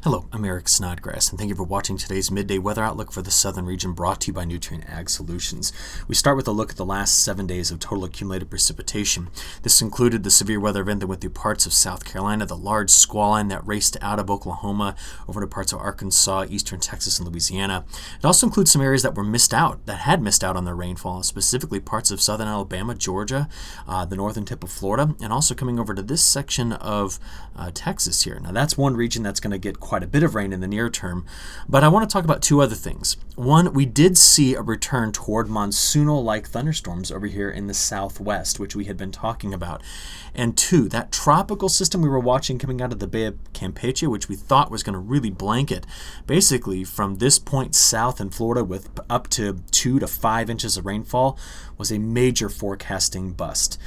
Hello, I'm Eric Snodgrass, and thank you for watching today's Midday Weather Outlook for the Southern region brought to you by Nutrien Ag Solutions. We start with a look at the last 7 days of total accumulated precipitation. This included the severe weather event that went through parts of South Carolina, the large squall line that raced out of Oklahoma over to parts of Arkansas, eastern Texas, and Louisiana. It also includes some areas that had missed out on their rainfall, specifically parts of southern Alabama, Georgia, the northern tip of Florida, and also coming over to this section of Texas here. Now that's one region that's going to get quite a bit of rain in the near term, but I want to talk about two other things. One, we did see a return toward monsoonal-like thunderstorms over here in the southwest, which we had been talking about. And two, that tropical system we were watching coming out of the Bay of Campeche, which we thought was going to really blanket, basically from this point south in Florida with up to 2 to 5 inches of rainfall, was a major forecasting bust.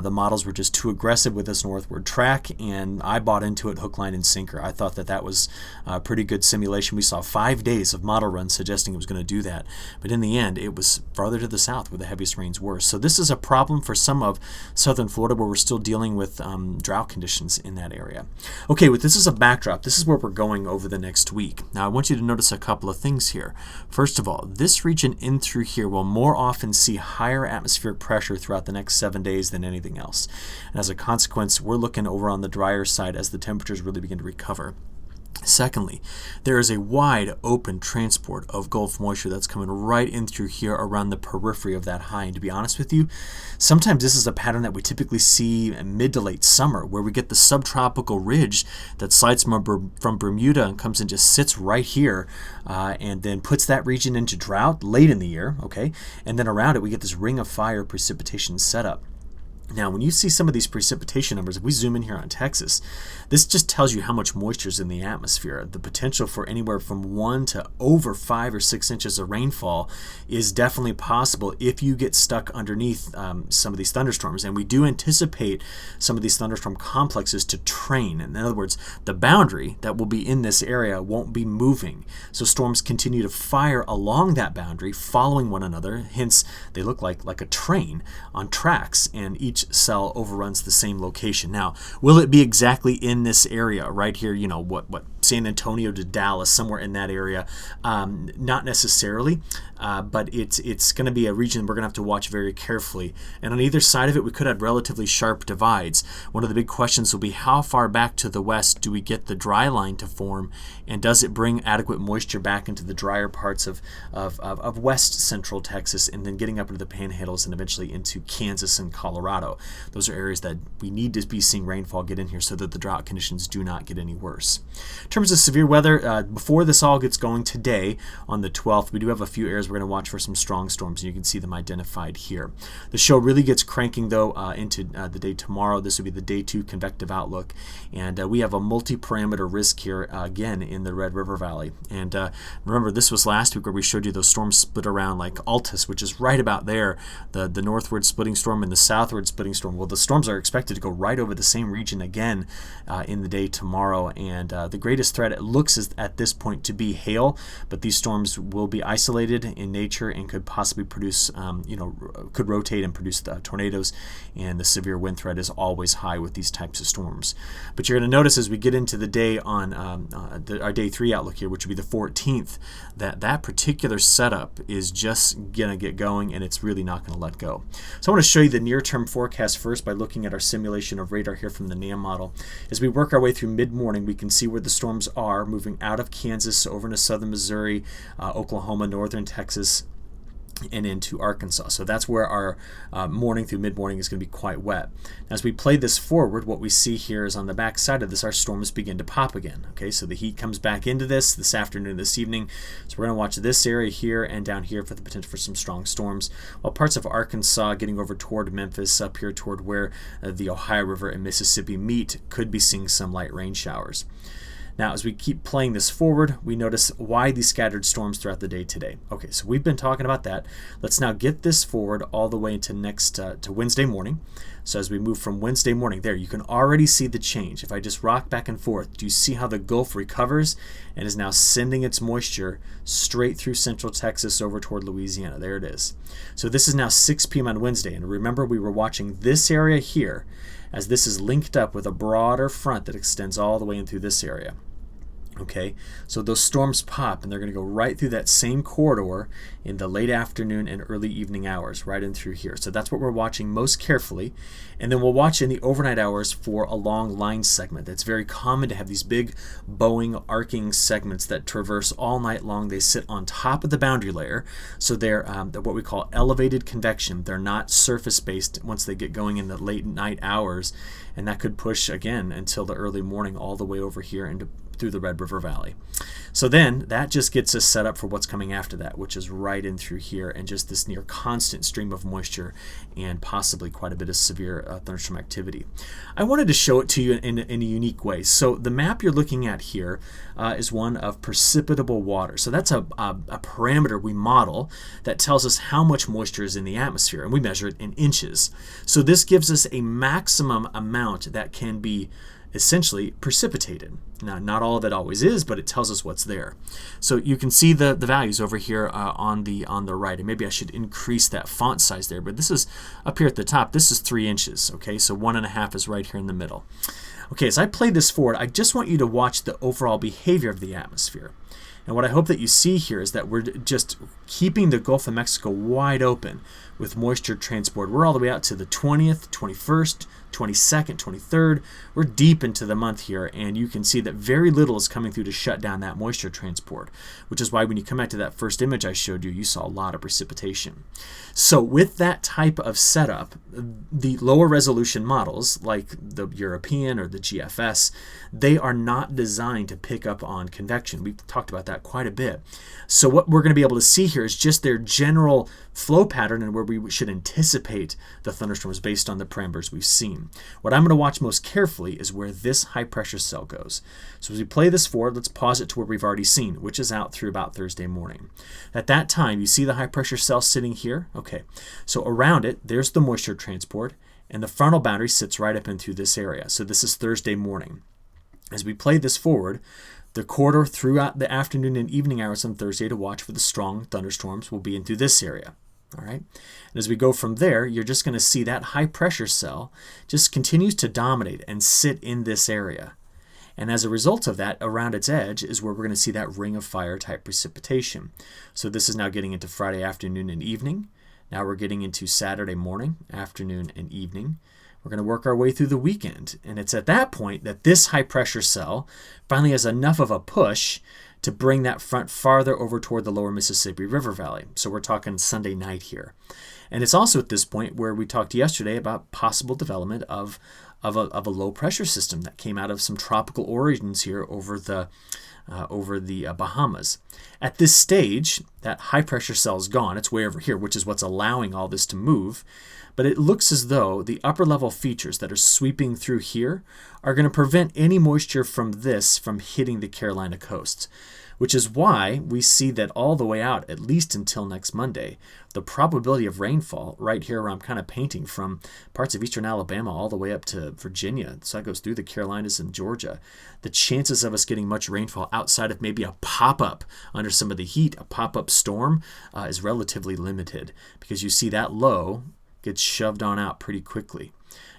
The models were just too aggressive with this northward track, and I bought into it hook, line, and sinker. I thought that was a pretty good simulation. We saw 5 days of model runs suggesting it was going to do that, but in the end, it was farther to the south where the heaviest rains were. So this is a problem for some of southern Florida where we're still dealing with drought conditions in that area. Okay, with this as a backdrop, this is where we're going over the next week. Now, I want you to notice a couple of things here. First of all, this region in through here will more often see higher atmospheric pressure throughout the next 7 days than anything else. And as a consequence, we're looking over on the drier side as the temperatures really begin to recover. Secondly, there is a wide open transport of Gulf moisture that's coming right in through here around the periphery of that high. And to be honest with you, sometimes this is a pattern that we typically see in mid to late summer, where we get the subtropical ridge that slides from Bermuda and comes and just sits right here and then puts that region into drought late in the year, okay? And then around it, we get this ring of fire precipitation setup. Now, when you see some of these precipitation numbers, if we zoom in here on Texas, this just tells you how much moisture is in the atmosphere. The potential for anywhere from 1 to over 5 or 6 inches of rainfall is definitely possible if you get stuck underneath some of these thunderstorms. And we do anticipate some of these thunderstorm complexes to train. In other words, the boundary that will be in this area won't be moving. So storms continue to fire along that boundary, following one another. Hence, they look like a train on tracks, and each cell overruns the same location. Now, will it be exactly in this area right here, you know, what San Antonio to Dallas, somewhere in that area? Not necessarily, but it's going to be a region we're going to have to watch very carefully. And on either side of it, we could have relatively sharp divides. One of the big questions will be, how far back to the west do we get the dry line to form, and does it bring adequate moisture back into the drier parts of west central Texas, and then getting up into the panhandles and eventually into Kansas and Colorado? Those are areas that we need to be seeing rainfall get in here so that the drought conditions do not get any worse. In terms of severe weather, before this all gets going today on the 12th, we do have a few areas we're going to watch for some strong storms, and you can see them identified here. The show really gets cranking, though, into the day tomorrow. This will be the day 2 convective outlook, and we have a multi-parameter risk here again in the Red River Valley. And remember, this was last week where we showed you those storms split around like Altus, which is right about there, the northward splitting storm and the southward splitting storm. Well, the storms are expected to go right over the same region again in the day tomorrow, and the greatest threat, it looks at this point, to be hail, but these storms will be isolated in nature and could possibly produce, could rotate and produce tornadoes, and the severe wind threat is always high with these types of storms. But you're going to notice as we get into the day on our day 3 outlook here, which will be the 14th, that particular setup is just going to get going, and it's really not going to let go. So I want to show you the near-term forecast first by looking at our simulation of radar here from the NAM model. As we work our way through mid-morning, we can see where the storms are moving out of Kansas over into southern Missouri, Oklahoma, northern Texas, and into Arkansas. So that's where our morning through mid-morning is going to be quite wet. As we play this forward, what we see here is on the back side of this, our storms begin to pop again. Okay, so the heat comes back into this afternoon, this evening. So we're going to watch this area here and down here for the potential for some strong storms, while parts of Arkansas getting over toward Memphis, up here toward where the Ohio River and Mississippi meet, could be seeing some light rain showers. Now, as we keep playing this forward, we notice why these scattered storms throughout the day today. Okay, so we've been talking about that. Let's now get this forward all the way to to Wednesday morning. So as we move from Wednesday morning, there, you can already see the change. If I just rock back and forth, do you see how the Gulf recovers and is now sending its moisture straight through central Texas over toward Louisiana? There it is. So this is now 6 p.m. on Wednesday, and remember we were watching this area here as this is linked up with a broader front that extends all the way in through this area. Okay, so those storms pop and they're going to go right through that same corridor in the late afternoon and early evening hours, right in through here. So that's what we're watching most carefully. And then we'll watch in the overnight hours for a long line segment. It's very common to have these big bowing, arcing segments that traverse all night long. They sit on top of the boundary layer, so they're what we call elevated convection. They're not surface-based once they get going in the late night hours, and that could push again until the early morning all the way over here into through the Red River Valley. So then that just gets us set up for what's coming after that, which is right in through here, and just this near constant stream of moisture and possibly quite a bit of severe thunderstorm activity. I wanted to show it to you in a unique way. So the map you're looking at here is one of precipitable water. So that's a parameter we model that tells us how much moisture is in the atmosphere, and we measure it in inches. So this gives us a maximum amount that can be essentially precipitated. Now, not all of it always is, but it tells us what's there. So you can see the values over here on the right, and maybe I should increase that font size there, but this is up here at the top. This is 3 inches, okay? So 1.5 is right here in the middle. Okay, as I play this forward, I just want you to watch the overall behavior of the atmosphere. And what I hope that you see here is that we're just keeping the Gulf of Mexico wide open with moisture transport. We're all the way out to the 20th, 21st, 22nd, 23rd. We're deep into the month here, and you can see that very little is coming through to shut down that moisture transport, which is why when you come back to that first image I showed you, you saw a lot of precipitation. So with that type of setup, the lower resolution models like the European or the GFS, they are not designed to pick up on convection. We've talked about that quite a bit. So what we're going to be able to see here is just their general flow pattern and where we should anticipate the thunderstorms based on the parameters we've seen. What I'm going to watch most carefully is where this high pressure cell goes. So as we play this forward, let's pause it to where we've already seen, which is out through about Thursday morning. At that time, you see the high pressure cell sitting here? Okay, so around it, there's the moisture transport, and the frontal boundary sits right up in through this area. So this is Thursday morning. As we play this forward, the corridor throughout the afternoon and evening hours on Thursday to watch for the strong thunderstorms will be in through this area. All right. And as we go from there, you're just going to see that high pressure cell just continues to dominate and sit in this area. And as a result of that, around its edge is where we're going to see that ring of fire type precipitation. So this is now getting into Friday afternoon and evening. Now we're getting into Saturday morning, afternoon, and evening. We're going to work our way through the weekend. And it's at that point that this high pressure cell finally has enough of a push to bring that front farther over toward the lower Mississippi River Valley. So we're talking Sunday night here. And it's also at this point where we talked yesterday about possible development of a low pressure system that came out of some tropical origins here over the Bahamas. At this stage, that high pressure cell is gone. It's way over here, which is what's allowing all this to move. But it looks as though the upper level features that are sweeping through here are going to prevent any moisture from this from hitting the Carolina coast, which is why we see that all the way out, at least until next Monday, the probability of rainfall right here where I'm kind of painting from parts of eastern Alabama all the way up to Virginia, so that goes through the Carolinas and Georgia, the chances of us getting much rainfall outside of maybe a pop-up under some of the heat, a pop-up storm, is relatively limited because you see that low gets shoved on out pretty quickly.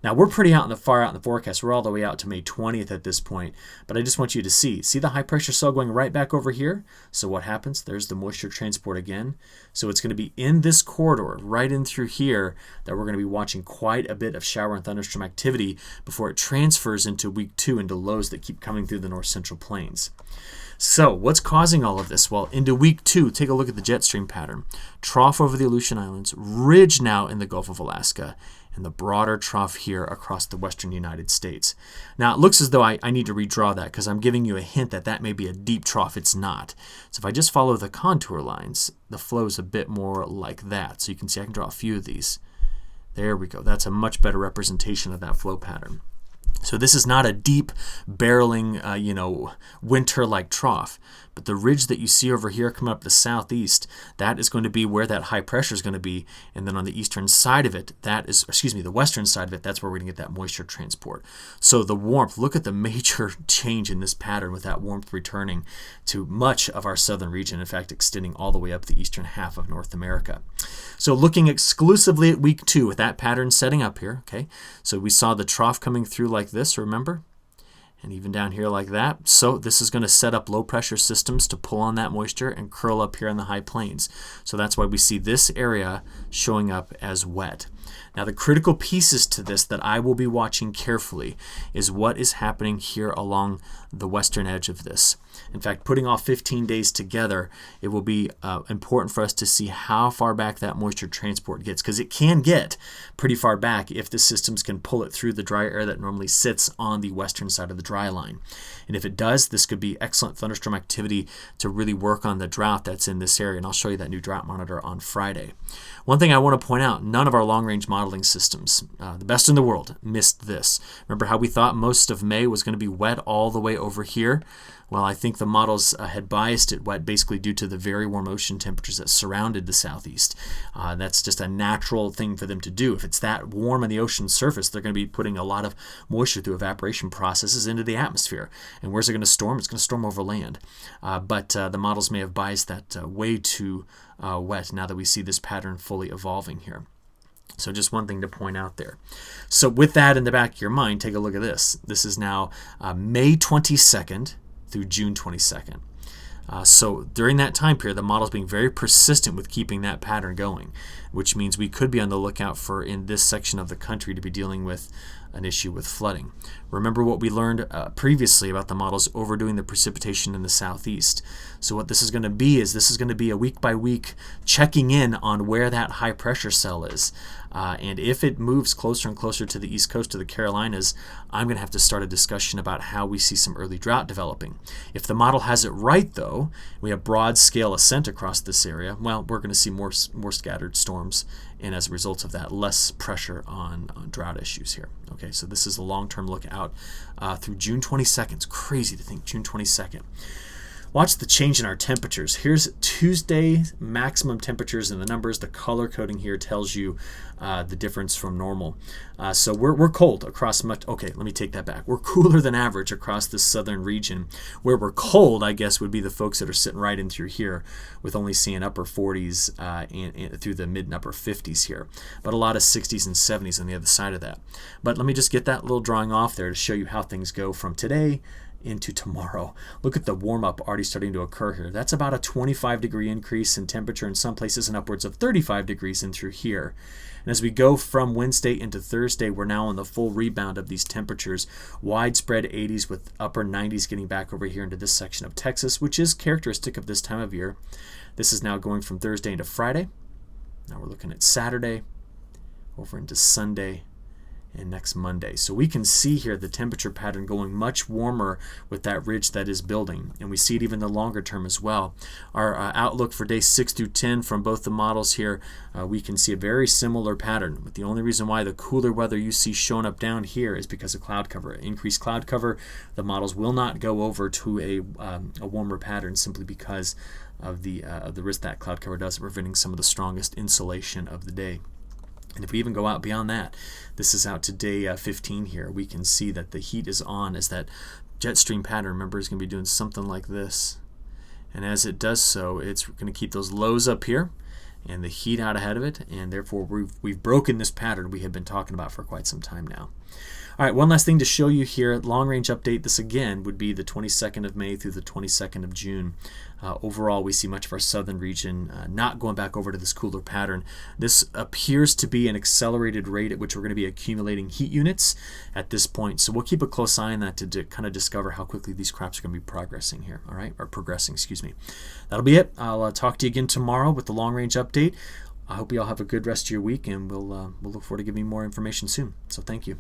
Now, we're pretty far out in the forecast. We're all the way out to May 20th at this point, but I just want you to see the high pressure cell going right back over here? So what happens? There's the moisture transport again. So it's going to be in this corridor, right in through here, that we're going to be watching quite a bit of shower and thunderstorm activity before it transfers into week 2 into lows that keep coming through the north central plains. So what's causing all of this? Well, into week 2, take a look at the jet stream pattern. Trough over the Aleutian Islands, ridge now in the Gulf of Alaska, and the broader trough here across the western United States. Now, it looks as though I need to redraw that because I'm giving you a hint that that may be a deep trough. It's not. So if I just follow the contour lines, the flow is a bit more like that. So you can see I can draw a few of these. There we go. That's a much better representation of that flow pattern. So this is not a deep barreling, winter-like trough. But the ridge that you see over here coming up the southeast, that is going to be where that high pressure is going to be. And then on the eastern side of it, the western side of it, that's where we're going to get that moisture transport. So the warmth, look at the major change in this pattern with that warmth returning to much of our southern region, in fact, extending all the way up the eastern half of North America. So looking exclusively at week 2 with that pattern setting up here, okay? So we saw the trough coming through like this, remember? and even down here like that. So this is going to set up low pressure systems to pull on that moisture and curl up here in the high plains. So that's why we see this area showing up as wet. Now the critical pieces to this that I will be watching carefully is what is happening here along the western edge of this. In fact, putting all 15 days together, it will be important for us to see how far back that moisture transport gets, because it can get pretty far back if the systems can pull it through the dry air that normally sits on the western side of the dry line. And if it does, this could be excellent thunderstorm activity to really work on the drought that's in this area. And I'll show you that new drought monitor on Friday. One thing I want to point out, none of our long-range modeling systems, the best in the world, missed this. Remember how we thought most of May was going to be wet all the way over here? Well, I think the models had biased it wet basically due to the very warm ocean temperatures that surrounded the southeast. That's just a natural thing for them to do. If it's that warm on the ocean surface, they're going to be putting a lot of moisture through evaporation processes into the atmosphere. And where's it going to storm? It's going to storm over land. But the models may have biased that way too wet now that we see this pattern fully evolving here. So just one thing to point out there. So with that in the back of your mind, take a look at this. This is now May 22nd through June 22nd. So during that time period, the model's being very persistent with keeping that pattern going, which means we could be on the lookout for, in this section of the country, to be dealing with an issue with flooding. Remember what we learned previously about the models overdoing the precipitation in the southeast. So what this is going to be is this is going to be a week-by-week checking in on where that high pressure cell is. And if it moves closer and closer to the east coast of the Carolinas, I'm going to have to start a discussion about how we see some early drought developing. If the model has it right, though, we have broad-scale ascent across this area, well, we're going to see more scattered storms, and as a result of that, less pressure on drought issues here. Okay, so this is a long-term look out through June 22nd. It's crazy to think June 22nd. Watch the change in our temperatures. Here's Tuesday maximum temperatures and the numbers. The color coding here tells you the difference from normal. So we're cold across much. Okay, let me take that back. We're cooler than average across this southern region. Where we're cold, I guess, would be the folks that are sitting right in through here, with only seeing upper 40s and through the mid and upper 50s here. But a lot of 60s and 70s on the other side of that. But let me just get that little drawing off there to show you how things go from today into tomorrow. Look at the warm-up already starting to occur here. That's about a 25-degree increase in temperature in some places and upwards of 35 degrees in through here. And as we go from Wednesday into Thursday, we're now on the full rebound of these temperatures. Widespread 80s with upper 90s getting back over here into this section of Texas, which is characteristic of this time of year. This is now going from Thursday into Friday. Now we're looking at Saturday, over into Sunday, and next Monday. So we can see here the temperature pattern going much warmer with that ridge that is building, and we see it even the longer term as well. Our outlook for days 6 through 10 from both the models here, we can see a very similar pattern, but the only reason why the cooler weather you see showing up down here is because of cloud cover. Increased cloud cover, the models will not go over to a warmer pattern simply because of the risk that cloud cover does, preventing some of the strongest insulation of the day. And if we even go out beyond that, this is out to day 15 here, we can see that the heat is on as that jet stream pattern, remember, is going to be doing something like this. And as it does so, it's going to keep those lows up here and the heat out ahead of it, and therefore we've broken this pattern we have been talking about for quite some time now. All right, one last thing to show you here, long-range update. This again would be the 22nd of May through the 22nd of June. Overall, we see much of our southern region not going back over to this cooler pattern. This appears to be an accelerated rate at which we're going to be accumulating heat units at this point. So we'll keep a close eye on that to kind of discover how quickly these crops are going to be progressing here. All right, or progressing, excuse me. That'll be it. I'll talk to you again tomorrow with the long-range update. I hope you all have a good rest of your week, and we'll look forward to giving you more information soon. So thank you.